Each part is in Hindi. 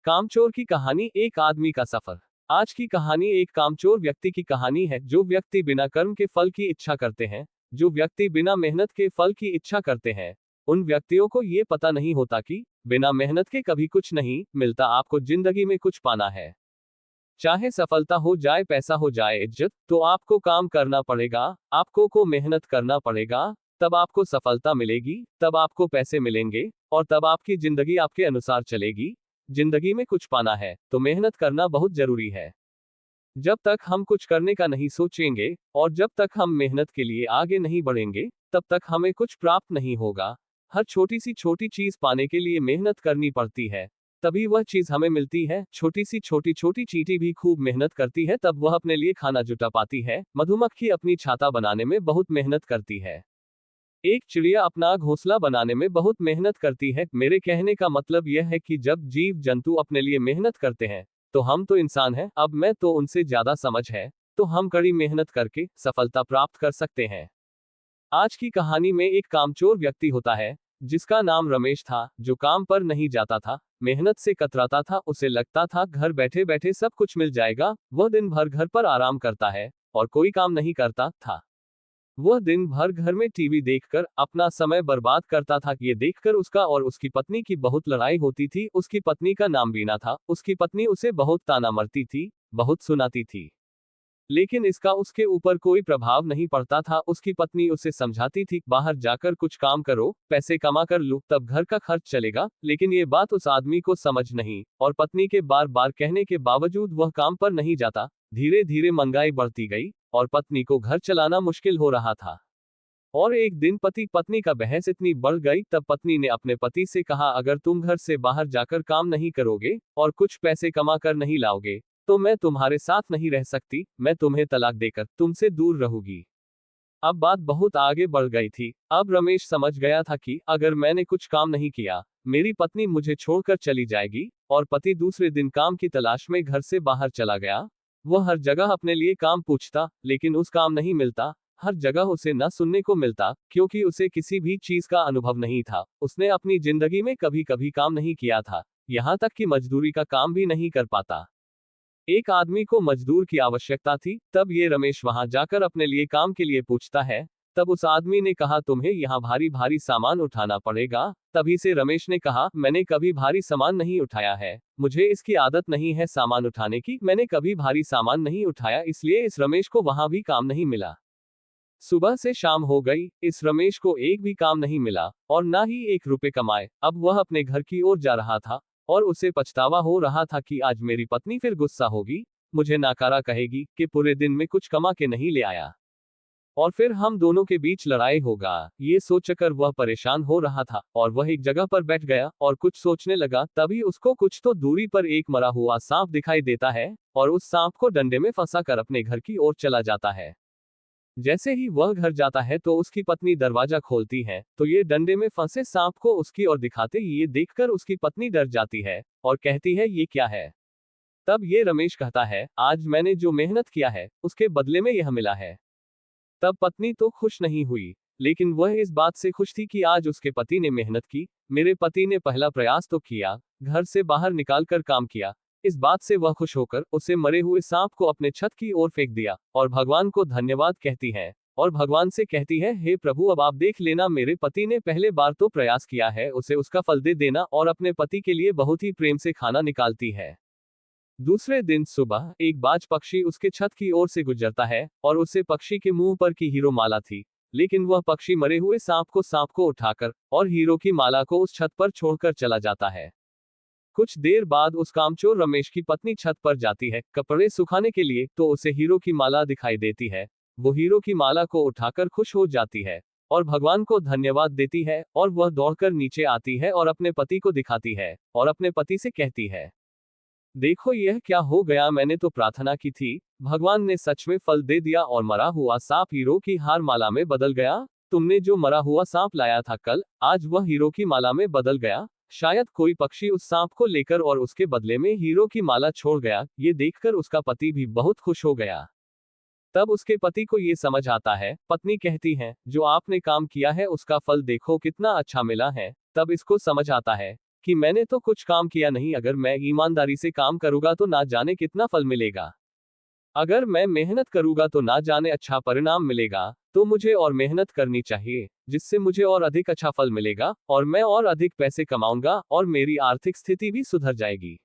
कामचोर की कहानी, एक आदमी का सफर। आज की कहानी एक कामचोर व्यक्ति की कहानी है। जो व्यक्ति बिना कर्म के फल की इच्छा करते हैं, जो व्यक्ति बिना मेहनत के फल की इच्छा करते हैं, उन व्यक्तियों को ये पता नहीं होता कि बिना मेहनत के कभी कुछ नहीं मिलता। आपको जिंदगी में कुछ पाना है, चाहे सफलता हो जाए, पैसा हो जाए, इज्जत, तो आपको काम करना पड़ेगा, आपको को मेहनत करना पड़ेगा। तब आपको सफलता मिलेगी, तब आपको पैसे मिलेंगे, और तब आपकी जिंदगी आपके अनुसार चलेगी। जिंदगी में कुछ पाना है तो मेहनत करना बहुत जरूरी है। जब तक हम कुछ करने का नहीं सोचेंगे, और जब तक हम मेहनत के लिए आगे नहीं बढ़ेंगे, तब तक हमें कुछ प्राप्त नहीं होगा। हर छोटी सी छोटी चीज पाने के लिए मेहनत करनी पड़ती है, तभी वह चीज हमें मिलती है। छोटी सी छोटी छोटी चींटी भी खूब मेहनत करती है, तब वह अपने लिए खाना जुटा पाती है। मधुमक्खी अपनी छाता बनाने में बहुत मेहनत करती है। एक चिड़िया अपना घोंसला बनाने में बहुत मेहनत करती है। मेरे कहने का मतलब यह है कि जब जीव जंतु अपने लिए मेहनत करते हैं, तो हम तो इंसान हैं, अब मैं तो उनसे ज्यादा समझ है, तो हम कड़ी मेहनत करके सफलता प्राप्त कर सकते हैं। आज की कहानी में एक कामचोर व्यक्ति होता है, जिसका नाम रमेश था, जो काम पर नहीं जाता था, मेहनत से कतराता था। उसे लगता था घर बैठे बैठे सब कुछ मिल जाएगा। वह दिन भर घर पर आराम करता है और कोई काम नहीं करता था। वह दिन भर घर में टीवी देखकर अपना समय बर्बाद करता था। ये देखकर उसका और उसकी पत्नी की बहुत लड़ाई होती थी। उसकी पत्नी का नाम बीना था। उसकी पत्नी उसे बहुत ताना मारती थी, बहुत सुनाती थी, लेकिन इसका उसके ऊपर कोई प्रभाव नहीं पड़ता था। उसकी पत्नी उसे समझाती थी, बाहर जाकर कुछ काम करो, पैसे कमा कर लो, तब घर का खर्च चलेगा। लेकिन ये बात उस आदमी को समझ नहीं, और पत्नी के बार बार कहने के बावजूद वह काम पर नहीं जाता। धीरे धीरे महंगाई बढ़ती गई, और पत्नी को घर चलाना मुश्किल हो रहा था। और एक दिन पति पत्नी का बहस इतनी बढ़ गई, तब पत्नी ने अपने पति से कहा, अगर तुम घर से बाहर जाकर काम नहीं करोगे और कुछ पैसे कमा कर नहीं लाओगे, तो मैं तुम्हारे साथ नहीं रह सकती। मैं तुम्हें तलाक देकर तुमसे दूर रहूंगी। अब बात बहुत आगे बढ़ गई थी। अब रमेश समझ गया था कि अगर मैंने कुछ काम नहीं किया, मेरी पत्नी मुझे छोड़कर चली जाएगी। और पति दूसरे दिन काम की तलाश में घर से बाहर चला गया। वह हर जगह अपने लिए काम पूछता, लेकिन उस काम नहीं मिलता। हर जगह उसे न सुनने को मिलता, क्योंकि उसे किसी भी चीज का अनुभव नहीं था। उसने अपनी जिंदगी में कभी कभी काम नहीं किया था, यहाँ तक कि मजदूरी का काम भी नहीं कर पाता। एक आदमी को मजदूर की आवश्यकता थी, तब ये रमेश वहां जाकर अपने लिए काम के लिए पूछता है। तब उस आदमी ने कहा, तुम्हें यहाँ भारी भारी सामान उठाना पड़ेगा। तभी से रमेश ने कहा, मैंने कभी भारी सामान नहीं उठाया है, मुझे इसकी आदत नहीं है सामान उठाने की, मैंने कभी भारी सामान नहीं उठाया। इसलिए इस रमेश को वहां भी काम नहीं मिला। सुबह से शाम हो गई, इस रमेश को एक भी काम नहीं मिला, और ना ही एक रुपए कमाए। अब वह अपने घर की ओर जा रहा था, और उसे पछतावा हो रहा था कि आज मेरी पत्नी फिर गुस्सा होगी, मुझे नाकारा कहेगी कि पूरे दिन में कुछ कमा के नहीं ले आया, और फिर हम दोनों के बीच लड़ाई होगा। ये सोचकर वह परेशान हो रहा था, और वह एक जगह पर बैठ गया और कुछ सोचने लगा। तभी उसको कुछ तो दूरी पर एक मरा हुआ सांप दिखाई देता है, और उस सांप को डंडे में फंसा कर अपने घर की ओर चला जाता है। जैसे ही वह घर जाता है तो उसकी पत्नी दरवाजा खोलती है, तो ये डंडे में फंसे सांप को उसकी ओर दिखाते ये देखकर उसकी पत्नी डर जाती है, और कहती है, ये क्या है। तब ये रमेश कहता है, आज मैंने जो मेहनत किया है उसके बदले में यह मिला है। तब पत्नी तो खुश नहीं हुई, लेकिन वह इस बात से खुश थी कि आज उसके पति ने मेहनत की। मेरे पति ने पहला प्रयास तो किया, घर से बाहर निकाल कर काम किया। इस बात से वह खुश होकर उसे मरे हुए सांप को अपने छत की ओर फेंक दिया, और भगवान को धन्यवाद कहती है। और भगवान से कहती है, हे प्रभु, अब आप देख लेना, मेरे पति ने पहले बार तो प्रयास किया है, उसे उसका फल दे देना। और अपने पति के लिए बहुत ही प्रेम से खाना निकालती है। दूसरे दिन सुबह एक बाज पक्षी उसके छत की ओर से गुजरता है, और उसे पक्षी के मुंह पर की हीरो माला थी। लेकिन वह पक्षी मरे हुए सांप को उठाकर और हीरो की माला को उस छत पर छोड़कर चला जाता है। कुछ देर बाद उस कामचोर रमेश की पत्नी छत पर जाती है कपड़े सुखाने के लिए, तो उसे हीरो की माला दिखाई देती है। वो हीरो की माला को उठाकर खुश हो जाती है, और भगवान को धन्यवाद देती है, और वह दौड़कर नीचे आती है और अपने पति को दिखाती है, और अपने पति से कहती है, देखो यह क्या हो गया, मैंने तो प्रार्थना की थी, भगवान ने सच में फल दे दिया, और मरा हुआ सांप हीरो की हार माला में बदल गया। तुमने जो मरा हुआ सांप लाया था कल, आज वह हीरो की माला में बदल गया। शायद कोई पक्षी उस सांप को लेकर और उसके बदले में हीरो की माला छोड़ गया। ये देखकर उसका पति भी बहुत खुश हो गया। तब उसके पति को ये समझ आता है। पत्नी कहती है, जो आपने काम किया है उसका फल देखो कितना अच्छा मिला है। तब इसको समझ आता है कि मैंने तो कुछ काम किया नहीं, अगर मैं ईमानदारी से काम करूंगा तो ना जाने कितना फल मिलेगा। अगर मैं मेहनत करूंगा तो ना जाने अच्छा परिणाम मिलेगा, तो मुझे और मेहनत करनी चाहिए, जिससे मुझे और अधिक अच्छा फल मिलेगा और मैं और अधिक पैसे कमाऊंगा और मेरी आर्थिक स्थिति भी सुधर जाएगी।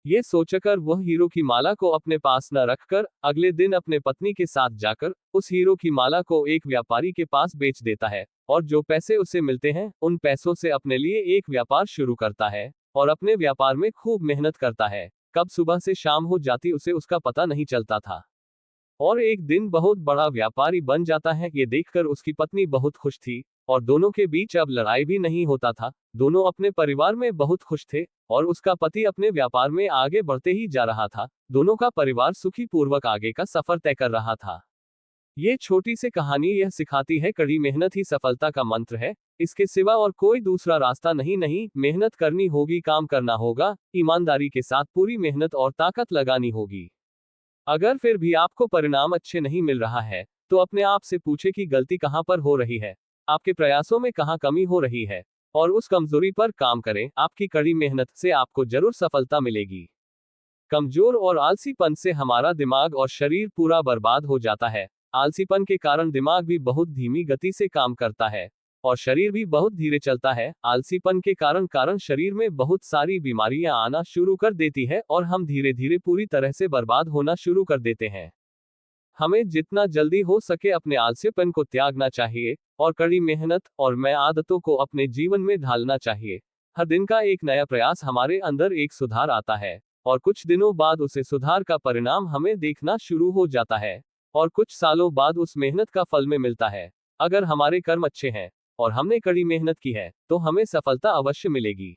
ये सोचकर वह हीरो की माला को अपने पास न रखकर अगले दिन अपने पत्नी के साथ जाकर उस हीरो की माला को एक व्यापारी के पास बेच देता है और जो पैसे उसे मिलते हैं उन पैसों से अपने लिए एक व्यापार शुरू करता है और अपने व्यापार में खूब मेहनत करता है। कब सुबह से शाम हो जाती उसे उसका पता नहीं चलता था और एक दिन बहुत बड़ा व्यापारी बन जाता है। ये देखकर उसकी पत्नी बहुत खुश थी और दोनों के बीच अब लड़ाई भी नहीं होता था। दोनों अपने परिवार में बहुत खुश थे और उसका पति अपने व्यापार में आगे बढ़ते ही जा रहा था। दोनों का परिवार सुखी पूर्वक आगे का सफर तय कर रहा था। ये छोटी सी कहानी यह सिखाती है कड़ी मेहनत ही सफलता का मंत्र है। इसके सिवा और कोई दूसरा रास्ता नहीं, मेहनत करनी होगी, काम करना होगा, ईमानदारी के साथ पूरी मेहनत और ताकत लगानी होगी। अगर फिर भी आपको परिणाम अच्छे नहीं मिल रहा है तो अपने आप से पूछे कि गलती कहां पर हो रही है, आपके प्रयासों में कहां कमी हो रही है और उस कमजोरी पर काम करें। आपकी कड़ी मेहनत से आपको जरूर सफलता मिलेगी। कमजोर और आलसीपन से हमारा दिमाग और शरीर पूरा बर्बाद हो जाता है। आलसीपन के कारण दिमाग भी बहुत धीमी गति से काम करता है और शरीर भी बहुत धीरे चलता है। आलसीपन के कारण शरीर में बहुत सारी बीमारियां आना शुरू कर देती है और हम धीरे धीरे पूरी तरह से बर्बाद होना शुरू कर देते हैं। हमें जितना जल्दी हो सके अपने आलसीपन को त्यागना चाहिए और कड़ी मेहनत और मैं आदतों को अपने जीवन में ढालना चाहिए। हर दिन का एक नया प्रयास हमारे अंदर एक सुधार आता है और कुछ दिनों बाद उसे सुधार का परिणाम हमें देखना शुरू हो जाता है और कुछ सालों बाद उस मेहनत का फल में मिलता है। अगर हमारे कर्म अच्छे हैं और हमने कड़ी मेहनत की है तो हमें सफलता अवश्य मिलेगी।